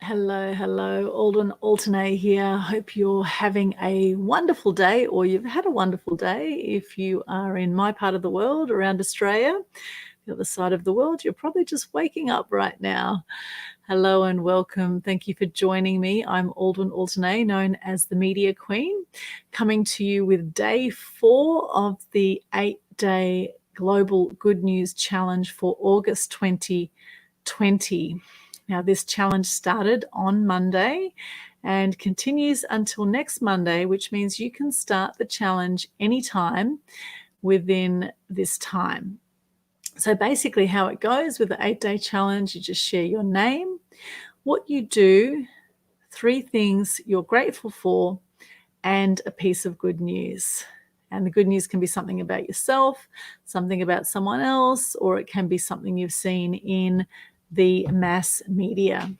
Hello. Alden Alternate here. Hope you're having a wonderful day, or you've had a wonderful day. If you are in my part of the world, around Australia, the other side of the world, you're probably just waking up right now. Hello and welcome. Thank you for joining me. I'm Alden Alternate, known as the Media Queen, coming to you with day 4 of the 8-day Global Good News Challenge for August 2020. Now, this challenge started on Monday and continues until next Monday, which means you can start the challenge anytime within this time. So basically how it goes with the 8-day challenge, you just share your name, what you do, 3 things you're grateful for, and a piece of good news. And the good news can be something about yourself, something about someone else, or it can be something you've seen in the mass media.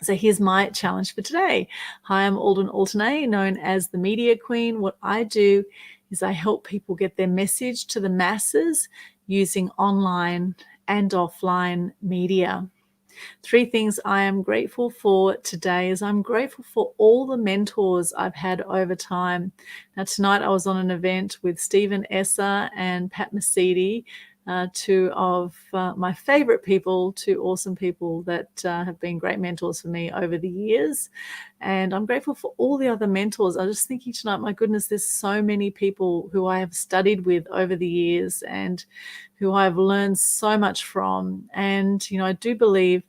So here's my challenge for today. Hi, I'm Alden Alternate, known as the Media Queen. What I do is I help people get their message to the masses using online and offline media. 3 things I am grateful for today is I'm grateful for all the mentors I've had over time. Now, tonight I was on an event with Stephen Esser and Pat Mesiti, 2 of my favorite people, 2 awesome people that have been great mentors for me over the years. And I'm grateful for all the other mentors. I was just thinking tonight, my goodness, there's so many people who I have studied with over the years and who I've learned so much from. And, I do believe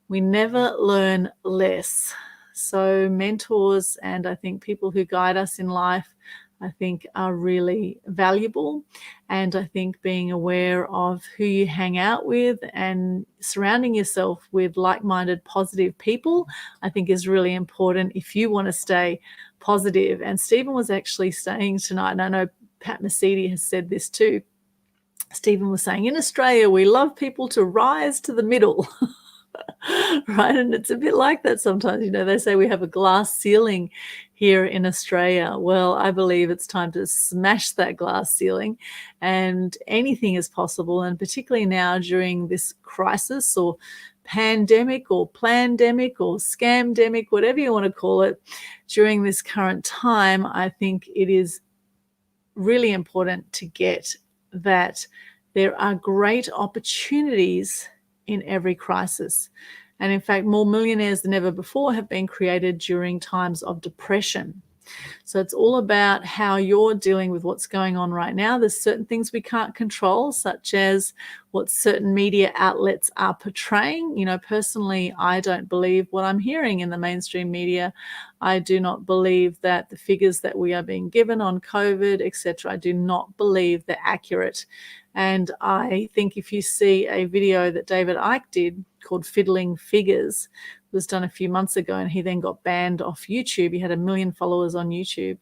we never learn less. So mentors and I think people who guide us in life, I think are really valuable. And I think being aware of who you hang out with and surrounding yourself with like-minded, positive people, I think is really important if you want to stay positive. And Stephen was actually saying tonight, and I know Pat Mesiti has said this too, Stephen was saying, in Australia, we love people to rise to the middle. Right, and it's a bit like that sometimes. They say we have a glass ceiling here in Australia. Well, I believe it's time to smash that glass ceiling, and anything is possible. And particularly now during this crisis or pandemic or plandemic or scamdemic, whatever you want to call it, during this current time, I think it is really important to get that there are great opportunities in every crisis. And in fact, more millionaires than ever before have been created during times of depression. So it's all about how you're dealing with what's going on right now. There's certain things we can't control, such as what certain media outlets are portraying. Personally, I don't believe what I'm hearing in the mainstream media. I do not believe that the figures that we are being given on COVID, etc., I do not believe they're accurate. And I think if you see a video that David Icke did called Fiddling Figures, it was done a few months ago, and he then got banned off YouTube. He had 1 million followers on YouTube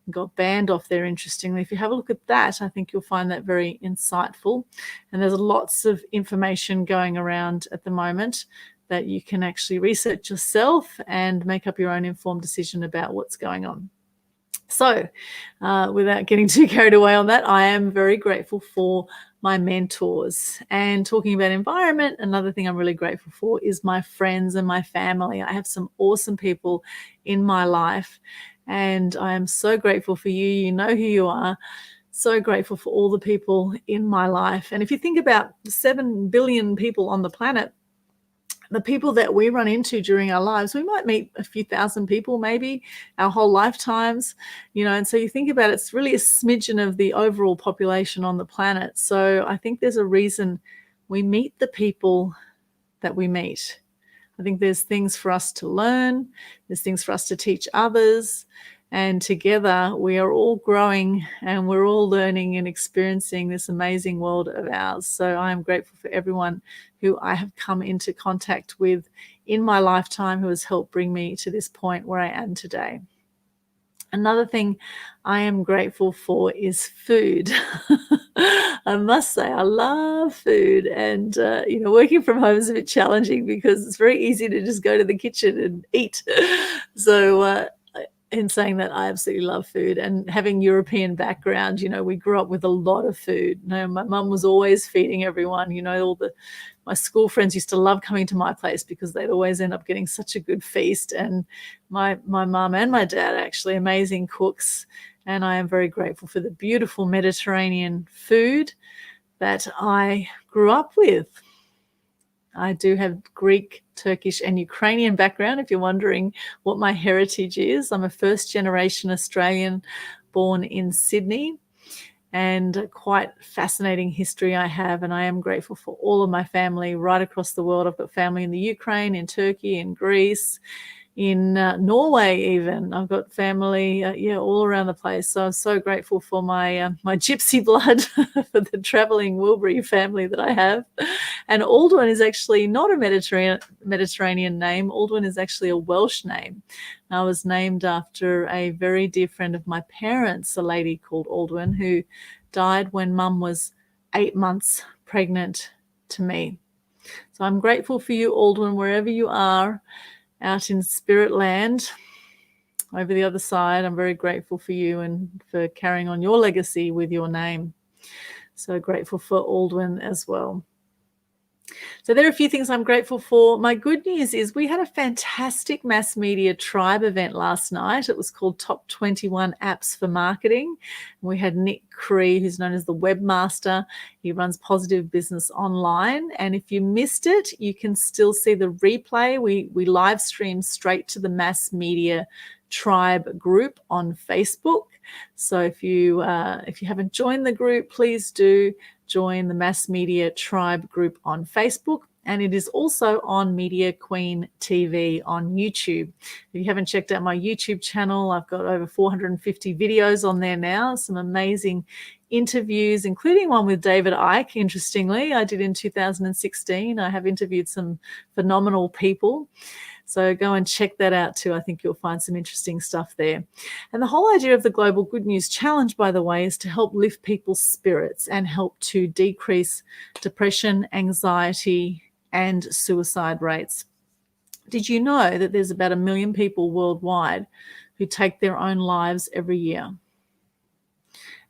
and got banned off there, interestingly. If you have a look at that, I think you'll find that very insightful. And there's lots of information going around at the moment that you can actually research yourself and make up your own informed decision about what's going on. So without getting too carried away on that, I am very grateful for my mentors. And talking about environment, another thing I'm really grateful for is my friends and my family. I have some awesome people in my life, and I am so grateful for you. You know who you are. So grateful for all the people in my life. And if you think about 7 billion people on the planet, the people that we run into during our lives, we might meet a few thousand people, maybe our whole lifetimes, and so you think about it, it's really a smidgen of the overall population on the planet. So I think there's a reason we meet the people that we meet. I think there's things for us to learn, there's things for us to teach others, and together we are all growing and we're all learning and experiencing this amazing world of ours. So I am grateful for everyone who I have come into contact with in my lifetime who has helped bring me to this point where I am today. Another thing I am grateful for is food. I must say I love food, and working from home is a bit challenging because it's very easy to just go to the kitchen and eat. So in saying that, I absolutely love food, and having European background, we grew up with a lot of food. My mum was always feeding everyone, all the my school friends used to love coming to my place because they'd always end up getting such a good feast. And my mum and my dad are actually amazing cooks, and I am very grateful for the beautiful Mediterranean food that I grew up with. I do have Greek, Turkish, and Ukrainian background, if you're wondering what my heritage is. I'm a first-generation Australian born in Sydney, and quite fascinating history I have, and I am grateful for all of my family right across the world. I've got family in the Ukraine, in Turkey, in Greece, in Norway even. I've got family, all around the place. So I'm so grateful for my my gypsy blood, for the traveling Wilbury family that I have. And Aldwyn is actually not a Mediterranean name. Aldwyn is actually a Welsh name. I was named after a very dear friend of my parents, a lady called Aldwyn, who died when Mum was 8 months pregnant to me. So I'm grateful for you, Aldwyn, wherever you are out in spirit land over the other side. I'm very grateful for you and for carrying on your legacy with your name. So grateful for Aldwyn as well. So there are a few things I'm grateful for. My good news is we had a fantastic mass media tribe event last night. It was called Top 21 Apps for Marketing. We had Nick Cree, who's known as the webmaster. He runs Positive Business Online. And if you missed it, you can still see the replay. We live streamed straight to the mass media tribe group on Facebook. So if you haven't joined the group, please do join the Mass Media Tribe group on Facebook. And it is also on Media Queen TV on YouTube. If you haven't checked out my YouTube channel, I've got over 450 videos on there now, some amazing interviews, including one with David Icke, interestingly, I did in 2016. I have interviewed some phenomenal people. So go and check that out too. I think you'll find some interesting stuff there. And the whole idea of the Global Good News Challenge, by the way, is to help lift people's spirits and help to decrease depression, anxiety, and suicide rates. Did you know that there's about 1 million people worldwide who take their own lives every year?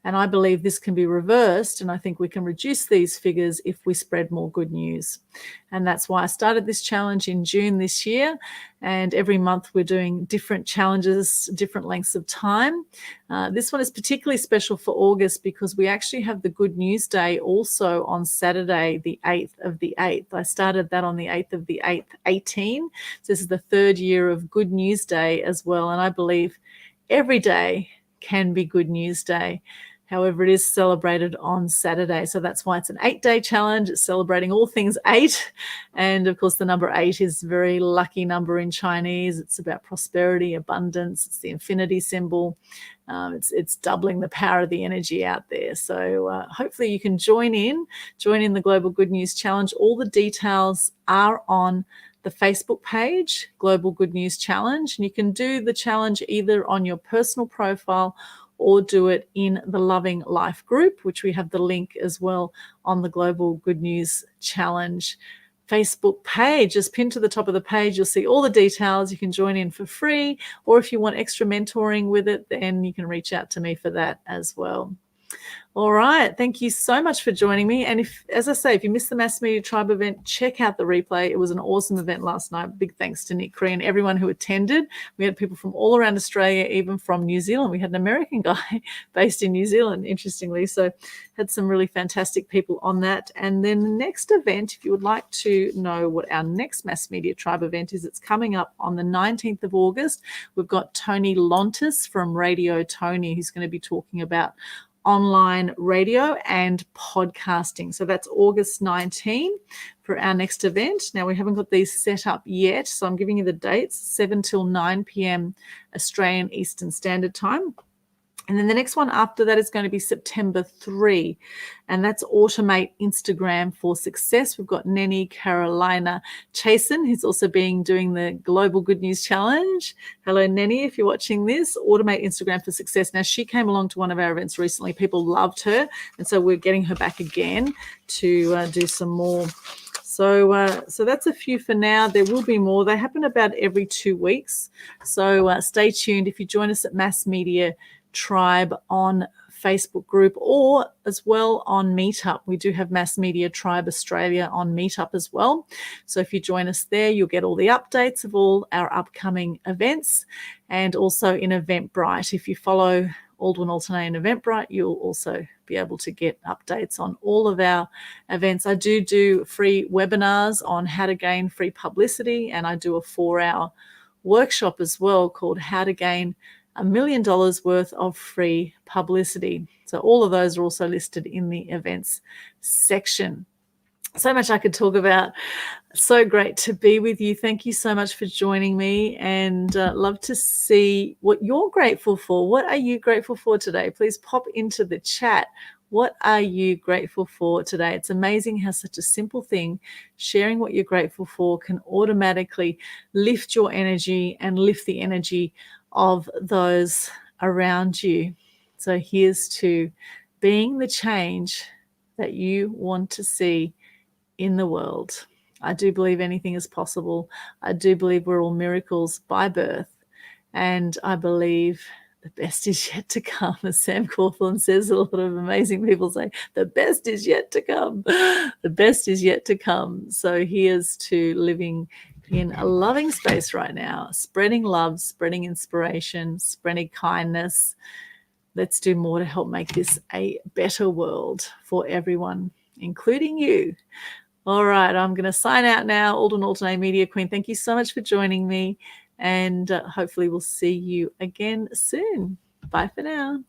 And I believe this can be reversed, and I think we can reduce these figures if we spread more good news. And that's why I started this challenge in June this year. And every month we're doing different challenges, different lengths of time. This one is particularly special for August because we actually have the Good News Day also on Saturday, the 8th of the 8th. I started that on the 8th of the 8th, 18. So this is the 3rd year of Good News Day as well. And I believe every day can be Good News Day. However, it is celebrated on Saturday. So that's why it's an 8-day challenge. It's celebrating all things 8. And of course, the number 8 is a very lucky number in Chinese. It's about prosperity, abundance. It's the infinity symbol. It's doubling the power of the energy out there. So hopefully you can join in the Global Good News Challenge. All the details are on the Facebook page, Global Good News Challenge. And you can do the challenge either on your personal profile or do it in the Loving Life group, which we have the link as well on the Global Good News Challenge Facebook page. Just pinned to the top of the page, you'll see all the details. You can join in for free, or if you want extra mentoring with it, then you can reach out to me for that as well. All right. Thank you so much for joining me. And if, as I say, if you missed the Mass Media Tribe event, check out the replay. It was an awesome event last night. Big thanks to Nick Cree and everyone who attended. We had people from all around Australia, even from New Zealand. We had an American guy based in New Zealand, interestingly. So had some really fantastic people on that. And then the next event, if you would like to know what our next Mass Media Tribe event is, it's coming up on the 19th of August. We've got Tony Lontis from Radio Tony, who's going to be talking about online radio and podcasting. So that's August 19 for our next event. Now, we haven't got these set up yet, so I'm giving you the dates, 7 till 9 p.m. Australian Eastern Standard Time. And then the next one after that is going to be September 3, and that's Automate Instagram for Success. We've got Nenny Carolina Chasen, who's also doing the Global Good News Challenge. Hello, Nenny, if you're watching this. Automate Instagram for Success. Now, she came along to one of our events recently. People loved her, and so we're getting her back again to do some more. So that's a few for now. There will be more. They happen about every 2 weeks. So stay tuned. If you join us at Mass Media Tribe on Facebook group, or as well on Meetup. We do have Mass Media Tribe Australia on Meetup as well. So if you join us there, you'll get all the updates of all our upcoming events, and also in Eventbrite. If you follow Aldwin Alternate and Eventbrite, you'll also be able to get updates on all of our events. I do free webinars on how to gain free publicity, and I do a 4-hour workshop as well called How to Gain $1 million worth of free publicity. So all of those are also listed in the events section. So much I could talk about. So great to be with you. Thank you so much for joining me, and love to see what you're grateful for. What are you grateful for today? Please pop into the chat. What are you grateful for today? It's amazing how such a simple thing, sharing what you're grateful for, can automatically lift your energy and lift the energy of those around you. So here's to being the change that you want to see in the world. I do believe anything is possible. I do believe we're all miracles by birth. And I believe the best is yet to come. As Sam Cawthorn says, a lot of amazing people say, the best is yet to come. The best is yet to come. So here's to living in a loving space right now, spreading love, spreading inspiration, spreading kindness. Let's do more to help make this a better world for everyone, including you. All right, I'm going to sign out now. Aldwin Alternate Media Queen, thank you so much for joining me, and hopefully we'll see you again soon. Bye for now.